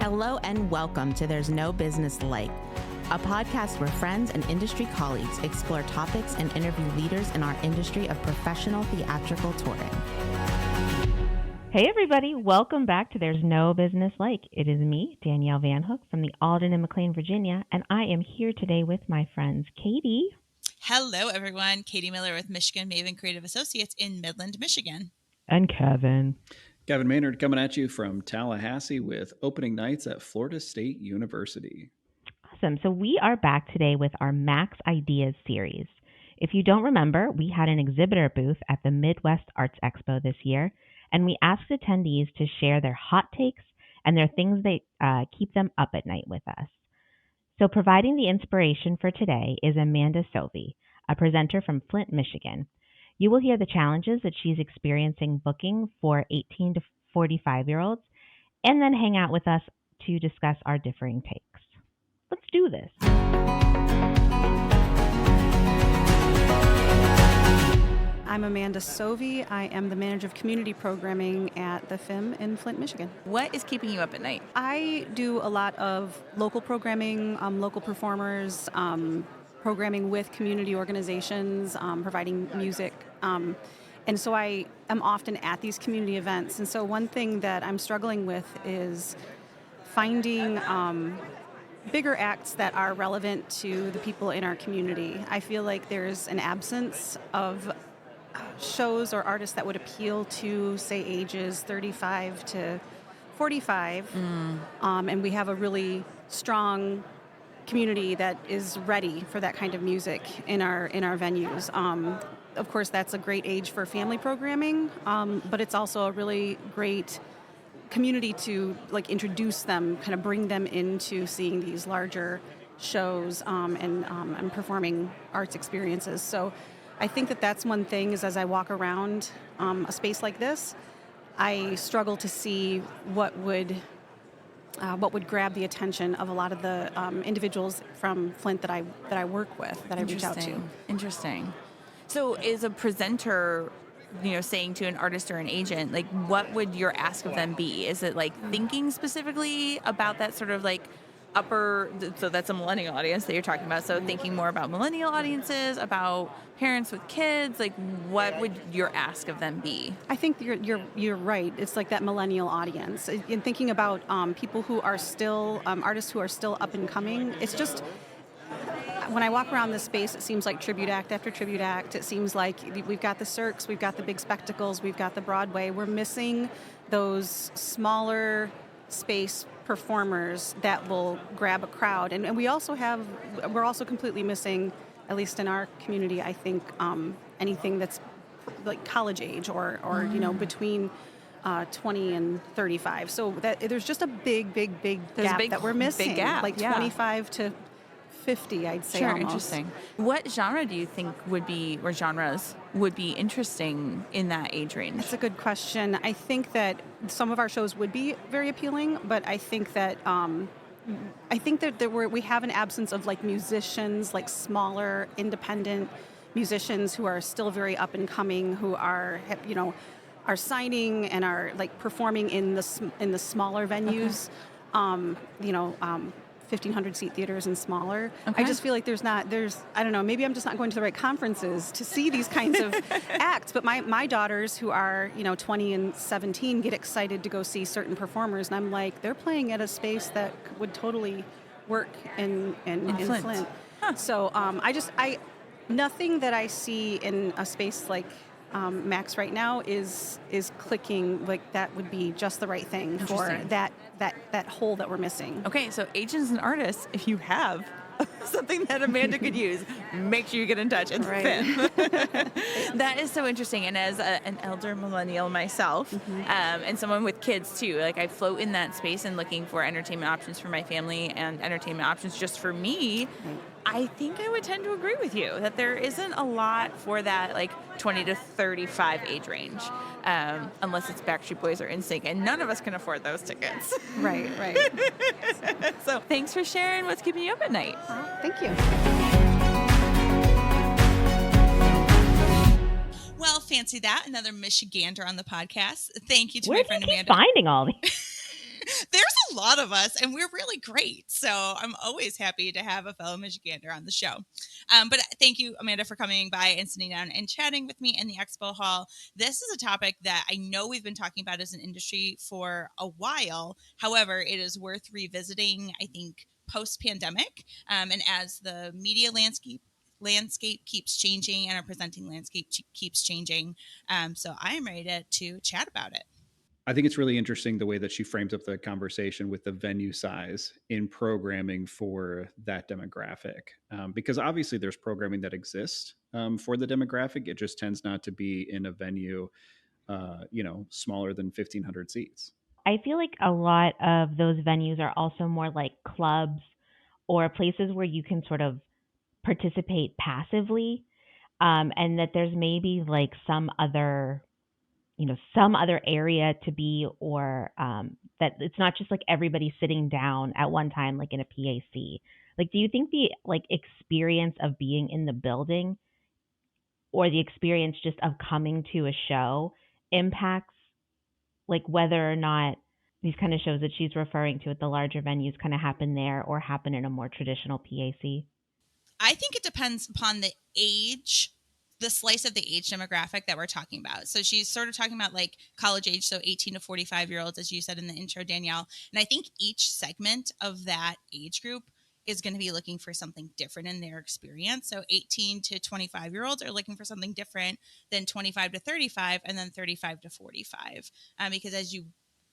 Hello and welcome to There's No Business Like, a podcast where friends and industry colleagues explore topics and interview leaders in our industry of professional theatrical touring. Hey everybody, welcome back to There's No Business Like. It is me, Danielle Van Hook from the Alden and McLean, Virginia, and I am here today with my friends Katie. Hello everyone, Katie Miller with Michigan Maven Creative Associates in Midland, Michigan. And Kevin. Kevin Maynard coming at you from Tallahassee with opening nights at Florida State University. Awesome. So we are back today with our Max Ideas series. If you don't remember, we had an exhibitor booth at the Midwest Arts Expo this year, and we asked attendees to share their hot takes and their things that keep them up at night with us. So providing the inspiration for today is Amanda Sauvie, a presenter from Flint, Michigan. You will hear the challenges that she's experiencing booking for 18 to 45-year-olds, and then hang out with us to discuss our differing takes. Let's do this. I'm Amanda Sauvie. I am the manager of community programming at the FIM in Flint, Michigan. What is keeping you up at night? I do a lot of local programming, local performers, programming with community organizations, providing music. And so I am often at these community events. And so one thing that I'm struggling with is finding bigger acts that are relevant to the people in our community. I feel like there's an absence of shows or artists that would appeal to, say, ages 35 to 45. And we have a really strong community that is ready for that kind of music in our venues. Of course, that's a great age for family programming, but it's also a really great community to introduce them, kind of bring them into seeing these larger shows and performing arts experiences. So I think that that's one thing is as I walk around a space like this, I struggle to see what would grab the attention of a lot of the individuals from Flint that I work with, that I reach out to. Interesting. So is a presenter, saying to an artist or an agent, what would your ask of them be? Is it thinking specifically about that sort of so that's a millennial audience that you're talking about. So thinking more about millennial audiences, about parents with kids, what would your ask of them be? I think you're right. It's like that millennial audience. In thinking about people who are still artists who are still up and coming, it's just when I walk around this space, it seems like tribute act after tribute act. It seems like we've got the Cirques, we've got the big spectacles, we've got the Broadway. We're missing those smaller space performers that will grab a crowd. And we're also completely missing, at least in our community, I think, anything that's college age or between 20 and 35. So that there's just a big gap that we're missing. Big gap, 25 to 50, I'd say. Sure, almost. Interesting. What genre do you think genres would be interesting in that age range? That's a good question. I think that some of our shows would be very appealing, but I think that we have an absence of musicians, smaller independent musicians who are still very up and coming, who are signing and are performing in the smaller venues. Okay. 1,500 seat theaters and smaller. Okay. I just feel like I don't know, maybe I'm just not going to the right conferences to see these kinds of acts, but my daughters who are, 20 and 17 get excited to go see certain performers, and I'm like, they're playing at a space that would totally work in Flint. Huh. So nothing that I see in a space like Max right now is clicking. That would be just the right thing for that hole that we're missing. Okay, so agents and artists, if you have something that Amanda could use, make sure you get in touch at the FIM. That is so interesting. And as an elder millennial myself, and someone with kids too, I float in that space and looking for entertainment options for my family and entertainment options just for me. Right. I think I would tend to agree with you that there isn't a lot for that 20 to 35 age range, unless it's Backstreet Boys or NSYNC, and none of us can afford those tickets. Right. So thanks for sharing what's keeping you up at night. Thank you. Well, fancy that. Another Michigander on the podcast. Thank you to Where my friend do you Amanda. keep finding all these? There's a lot of us, and we're really great. So I'm always happy to have a fellow Michigander on the show. But thank you, Amanda, for coming by and sitting down and chatting with me in the expo hall. This is a topic that I know we've been talking about as an industry for a while. However, it is worth revisiting, I think, post-pandemic, and as the media landscape keeps changing and our presenting landscape keeps changing. So I am ready to chat about it. I think it's really interesting the way that she frames up the conversation with the venue size in programming for that demographic. Because obviously there's programming that exists for the demographic. It just tends not to be in a venue, smaller than 1,500 seats. I feel like a lot of those venues are also more like clubs or places where you can sort of participate passively, and that there's maybe like some other area to be, or that it's not just like everybody sitting down at one time like in a PAC. Like, do you think the like experience of being in the building or the experience just of coming to a show impacts like whether or not these kind of shows that she's referring to at the larger venues kind of happen there or happen in a more traditional PAC? I think it depends upon the age, the slice of the age demographic that we're talking about. So she's sort of talking about like college age, so 18 to 45-year-olds, as you said in the intro, Danielle. And I think each segment of that age group is going to be looking for something different in their experience. So 18 to 25-year-olds are looking for something different than 25 to 35 and then 35 to 45. Because as you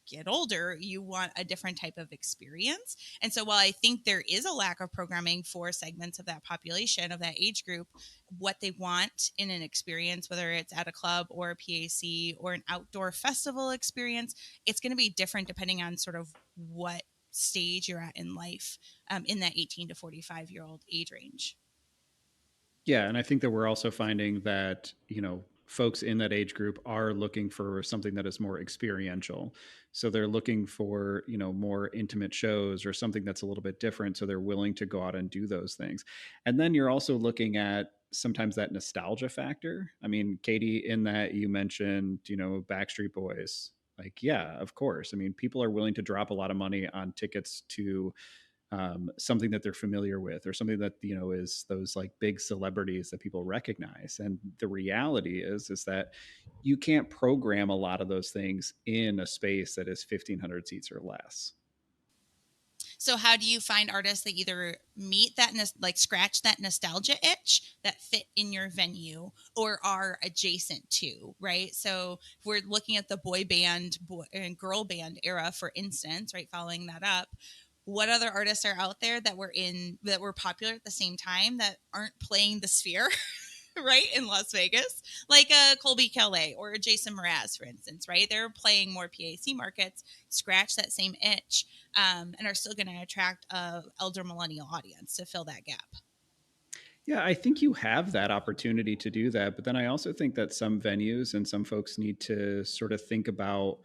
get older, you want a different type of experience. And so while I think there is a lack of programming for segments of that population, of that age group, what they want in an experience, whether it's at a club or a PAC or an outdoor festival experience, it's going to be different depending on sort of what stage you're at in life, in that 18 to 45-year-old age range. Yeah, and I think that we're also finding that, folks in that age group are looking for something that is more experiential. So they're looking for, more intimate shows or something that's a little bit different. So they're willing to go out and do those things. And then you're also looking at sometimes that nostalgia factor. I mean, Katie, in that you mentioned, Backstreet Boys. Like, yeah, of course. I mean, people are willing to drop a lot of money on tickets to something that they're familiar with, or something that is those like big celebrities that people recognize. And the reality is that you can't program a lot of those things in a space that is 1,500 seats or less. So how do you find artists that either meet that, like scratch that nostalgia itch that fit in your venue or are adjacent to, right? So if we're looking at the boy and girl band era, for instance, right, following that up, what other artists are out there that were popular at the same time that aren't playing the Sphere, right, in Las Vegas, like Colby Calais or Jason Mraz, for instance, right? They're playing more PAC markets, scratch that same itch, and are still going to attract a elder millennial audience to fill that gap. Yeah, I think you have that opportunity to do that. But then I also think that some venues and some folks need to sort of think about,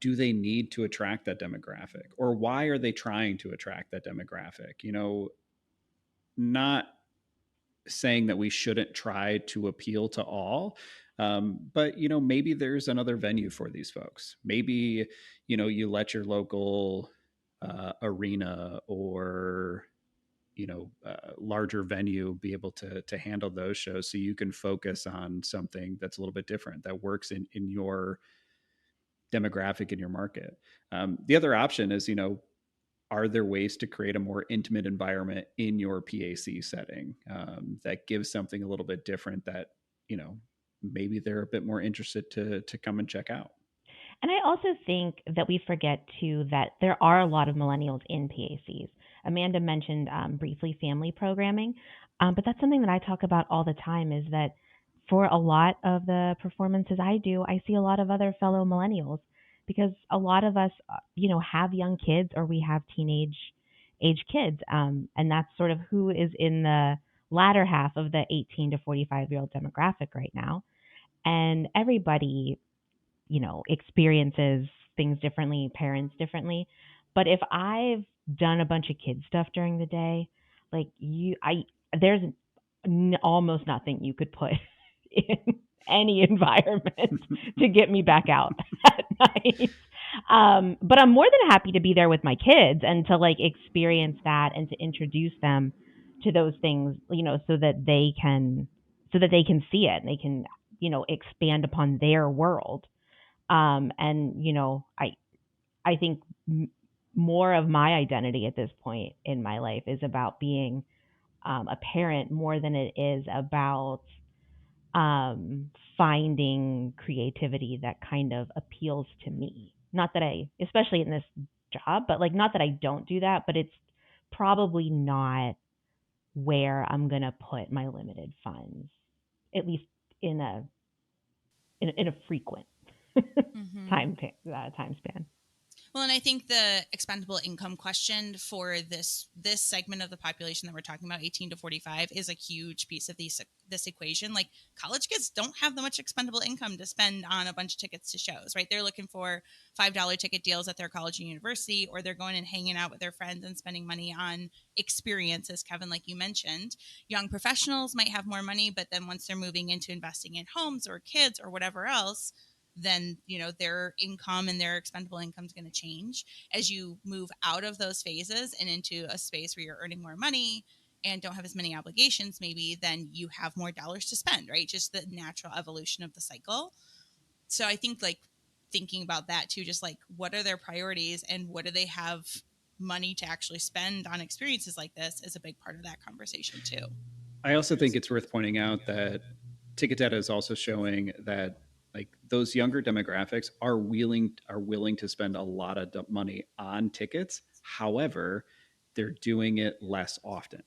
do they need to attract that demographic, or why are they trying to attract that demographic? Not saying that we shouldn't try to appeal to all, but maybe there's another venue for these folks. Maybe you let your local arena or larger venue be able to handle those shows, so you can focus on something that's a little bit different, that works in your demographic in your market. The other option is, are there ways to create a more intimate environment in your PAC setting that gives something a little bit different that, maybe they're a bit more interested to come and check out? And I also think that we forget too that there are a lot of millennials in PACs. Amanda mentioned briefly family programming, but that's something that I talk about all the time, is that for a lot of the performances I do, I see a lot of other fellow millennials, because a lot of us, have young kids or we have teenage age kids. And that's sort of who is in the latter half of the 18 to 45-year-old demographic right now. And everybody, experiences things differently, parents differently. But if I've done a bunch of kid stuff during the day, like there's almost nothing you could put in any environment to get me back out at night. But I'm more than happy to be there with my kids and to like experience that and to introduce them to those things, so that they can see it and they can, expand upon their world. And I think more of my identity at this point in my life is about being a parent more than it is about finding creativity that kind of appeals to me. Not that especially in this job, but like not that I don't do that, but it's probably not where I'm gonna put my limited funds, at least in a frequent time span. Well, and I think the expendable income question for this segment of the population that we're talking about, 18 to 45, is a huge piece of this equation. Like, college kids don't have that much expendable income to spend on a bunch of tickets to shows, right? They're looking for $5 ticket deals at their college and university, or they're going and hanging out with their friends and spending money on experiences, Kevin, like you mentioned. Young professionals might have more money, but then once they're moving into investing in homes or kids or whatever else, then their income and their expendable income is going to change. As you move out of those phases and into a space where you're earning more money and don't have as many obligations, maybe then you have more dollars to spend, right? Just the natural evolution of the cycle. So I think like thinking about that too, just like what are their priorities and what do they have money to actually spend on experiences like this is a big part of that conversation too. I also think it's worth pointing out that ticket data is also showing that like those younger demographics are willing to spend a lot of money on tickets. However, they're doing it less often.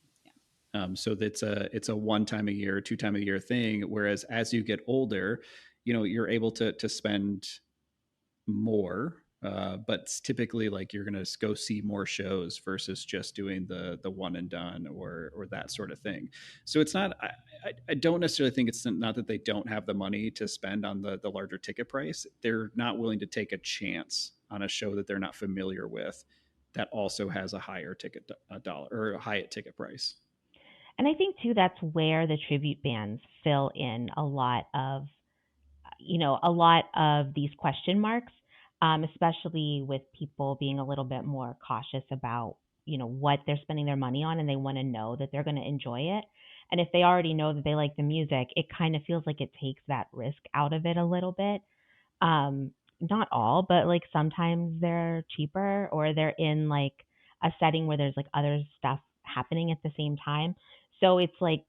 So it's a one time a year, 2 time a year thing. Whereas as you get older, you're able to spend more. But it's typically like you're going to go see more shows versus just doing the one and done or that sort of thing. So it's not. I don't necessarily think it's not that they don't have the money to spend on the larger ticket price. They're not willing to take a chance on a show that they're not familiar with that also has a higher ticket dollar or a higher ticket price. And I think too that's where the tribute bands fill in a lot of these question marks, especially with people being a little bit more cautious about what they're spending their money on, and they want to know that they're going to enjoy it. And if they already know that they like the music, it kind of feels like it takes that risk out of it a little bit. Not all, but like sometimes they're cheaper or they're in like a setting where there's like other stuff happening at the same time. So it's like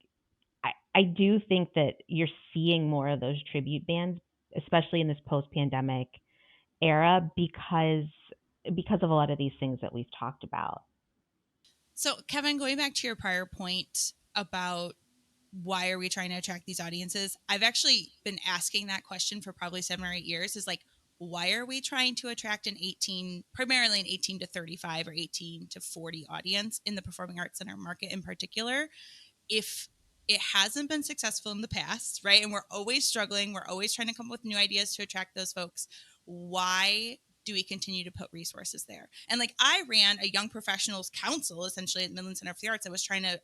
I do think that you're seeing more of those tribute bands, especially in this post-pandemic era, because of a lot of these things that we've talked about. So, Kevin, going back to your prior point about why are we trying to attract these audiences, I've actually been asking that question for probably 7 or 8 years. Is like, why are we trying to attract primarily an 18 to 35 or 18 to 40 audience in the performing arts center market in particular, if it hasn't been successful in the past, right? And we're always struggling. We're always trying to come up with new ideas to attract those folks. Why do we continue to put resources there? And like I ran a young professionals council essentially at Midland Center for the Arts. I was trying to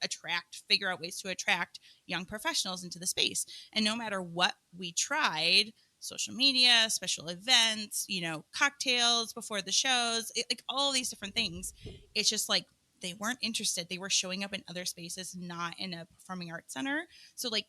figure out ways to attract young professionals into the space. And no matter what we tried, social media, special events, cocktails before the shows, like all these different things, it's just like they weren't interested. They were showing up in other spaces, not in a performing arts center. So like,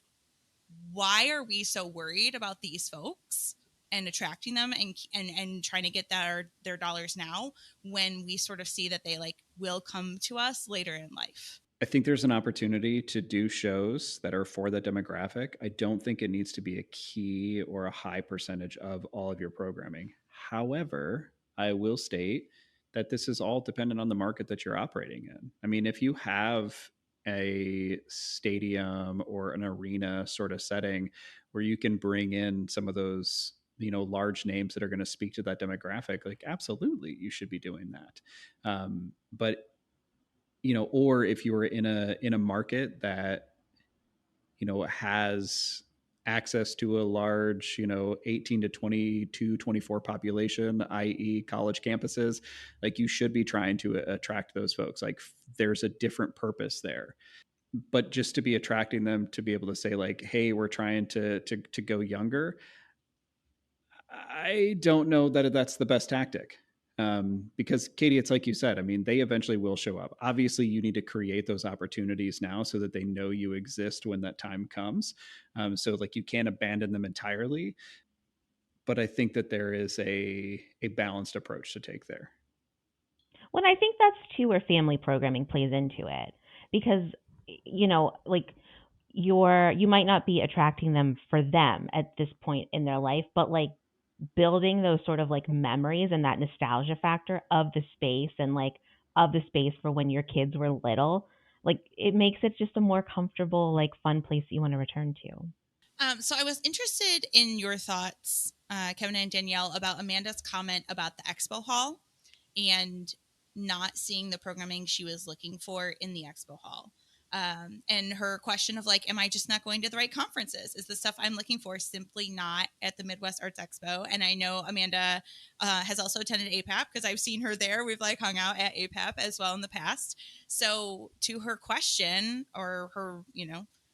why are we so worried about these folks and attracting them and trying to get their dollars now when we sort of see that they like will come to us later in life? I think there's an opportunity to do shows that are for the demographic. I don't think it needs to be a key or a high percentage of all of your programming. However, I will state that this is all dependent on the market that you're operating in. I mean, if you have a stadium or an arena sort of setting where you can bring in some of those large names that are going to speak to that demographic, like absolutely you should be doing that. But or if you were in a market that has access to a large 18 to 22 24 population, i.e. college campuses, like you should be trying to attract those folks. Like there's a different purpose there. But just to be attracting them to be able to say like, hey, we're trying to go younger, I don't know that that's the best tactic. Because Katie, it's like you said, I mean, they eventually will show up. Obviously, you need to create those opportunities now so that they know you exist when that time comes. So like you can't abandon them entirely, but I think that there is a balanced approach to take there. Well, I think that's too where family programming plays into it because, like you might not be attracting them for them at this point in their life, but like building those sort of like memories and that nostalgia factor of the space and like of the space for when your kids were little, like it makes it just a more comfortable, like fun place that you want to return to. So I was interested in your thoughts, Kevin and Danielle, about Amanda's comment about the expo hall and not seeing the programming she was looking for in the expo hall. And her question of like, am I just not going to the right conferences? Is the stuff I'm looking for simply not at the Midwest Arts Expo? And I know Amanda has also attended APAP because I've seen her there. We've like hung out at APAP as well in the past. So to her question or her,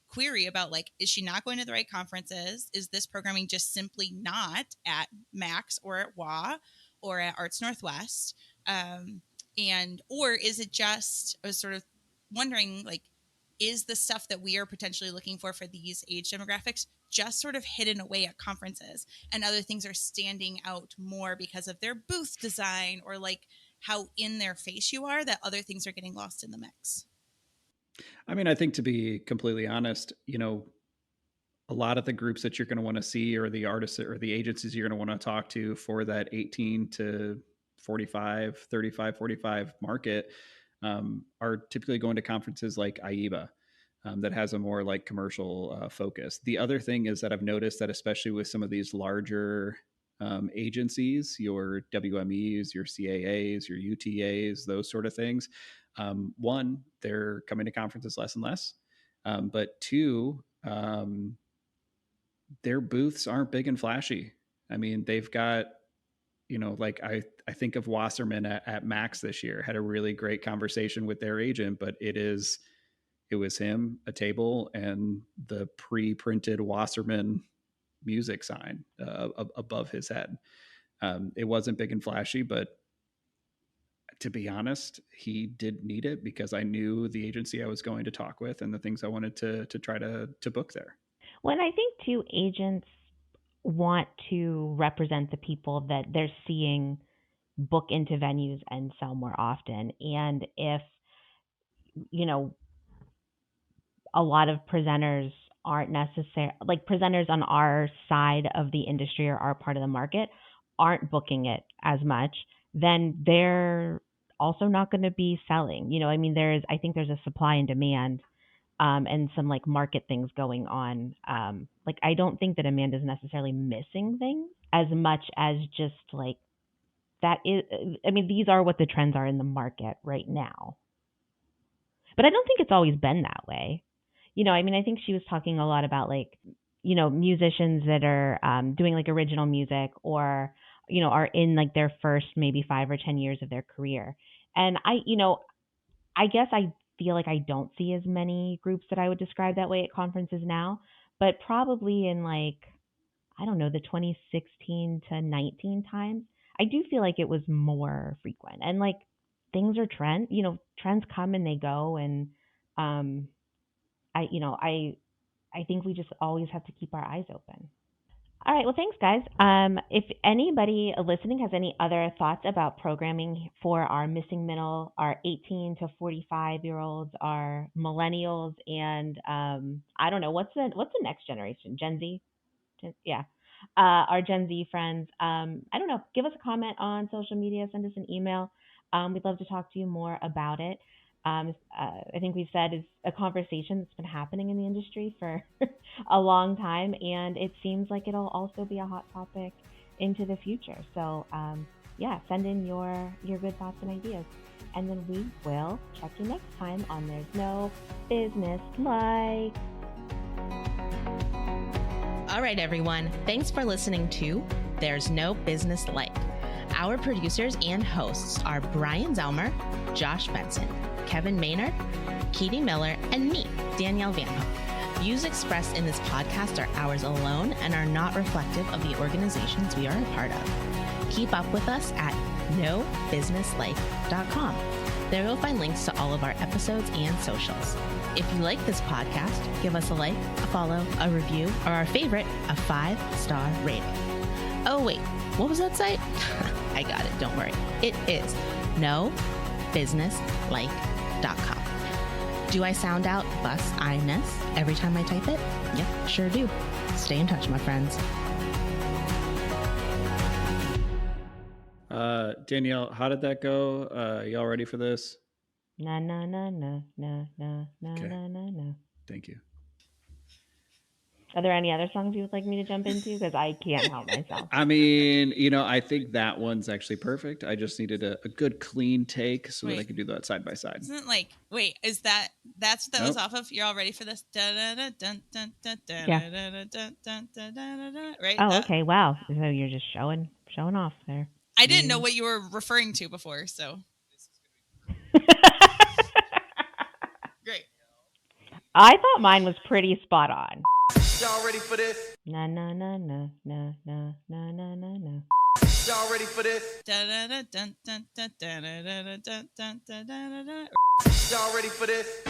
query about like, is she not going to the right conferences? Is this programming just simply not at Max or at WA or at Arts Northwest? Or is it just, I was sort of wondering, like, is the stuff that we are potentially looking for these age demographics just sort of hidden away at conferences and other things are standing out more because of their booth design or like how in their face you are that other things are getting lost in the mix? I mean, I think to be completely honest, a lot of the groups that you're going to want to see or the artists or the agencies you're going to want to talk to for that 18 to 45, 35, 45 market are typically going to conferences like AIBA that has a more like commercial focus. The other thing is that I've noticed that especially with some of these larger agencies, your WMEs, your CAAs, your UTAs, those sort of things, one, they're coming to conferences less and less. But two, their booths aren't big and flashy. I mean, they've got, like I think of Wasserman at Max this year, had a really great conversation with their agent, but it was him, a table, and the pre-printed Wasserman music sign above his head. It wasn't big and flashy, but to be honest, he did need it because I knew the agency I was going to talk with and the things I wanted to try to book there. Well, and I think too, agents want to represent the people that they're seeing book into venues and sell more often. And if, a lot of presenters aren't necessary, like presenters on our side of the industry or our part of the market aren't booking it as much, then they're also not going to be selling. I mean, I think there's a supply and demand and some like market things going on. Like, I don't think that Amanda's necessarily missing things as much as just like that is, I mean, these are what the trends are in the market right now. But I don't think it's always been that way. I mean, I think she was talking a lot about like, musicians that are doing like original music or, are in like their first maybe 5 or 10 years of their career. And I guess I feel like I don't see as many groups that I would describe that way at conferences now, but probably in like, I don't know, the 2016 to 19 times, I do feel like it was more frequent. And like things are trends come and they go. And I think we just always have to keep our eyes open. All right. Well, thanks, guys. If anybody listening has any other thoughts about programming for our missing middle, our 18 to 45-year-olds, our millennials, and I don't know, what's the next generation? Gen Z? Our Gen Z friends. I don't know. Give us a comment on social media. Send us an email. We'd love to talk to you more about it. I think we've said it's a conversation that's been happening in the industry for a long time, and it seems like it'll also be a hot topic into the future. So, send in your good thoughts and ideas, and then we will check you next time on There's No Business Like. All right, everyone. Thanks for listening to There's No Business Like. Our producers and hosts are Brian Zelmer, Josh Benson, Kevin Maynard, Katie Miller, and me, Danielle Van Hook. Views expressed in this podcast are ours alone and are not reflective of the organizations we are a part of. Keep up with us at nobusinesslife.com. There you'll find links to all of our episodes and socials. If you like this podcast, give us a like, a follow, a review, or our favorite, a 5-star rating. Oh wait, what was that site? I got it, don't worry. It is nobusinesslife.com. Do I sound out bus-I-ness every time I type it? Yep, sure do. Stay in touch, my friends. Danielle, how did that go? Y'all ready for this? Na na na na na na na Okay. na na na. Thank you. Are there any other songs you would like me to jump into? Because I can't help myself. I mean, I think that one's actually perfect. I just needed a good clean take so that I could do that side by side. Isn't it like, wait, is that's what that was off of? You're all ready for this? Right? Oh, okay. Wow. So you're just showing off there. I didn't know what you were referring to before, so. Great. I thought mine was pretty spot on. Y'all ready for this? Na na na na na na na na na na. Y'all ready for this? Y'all ready for this?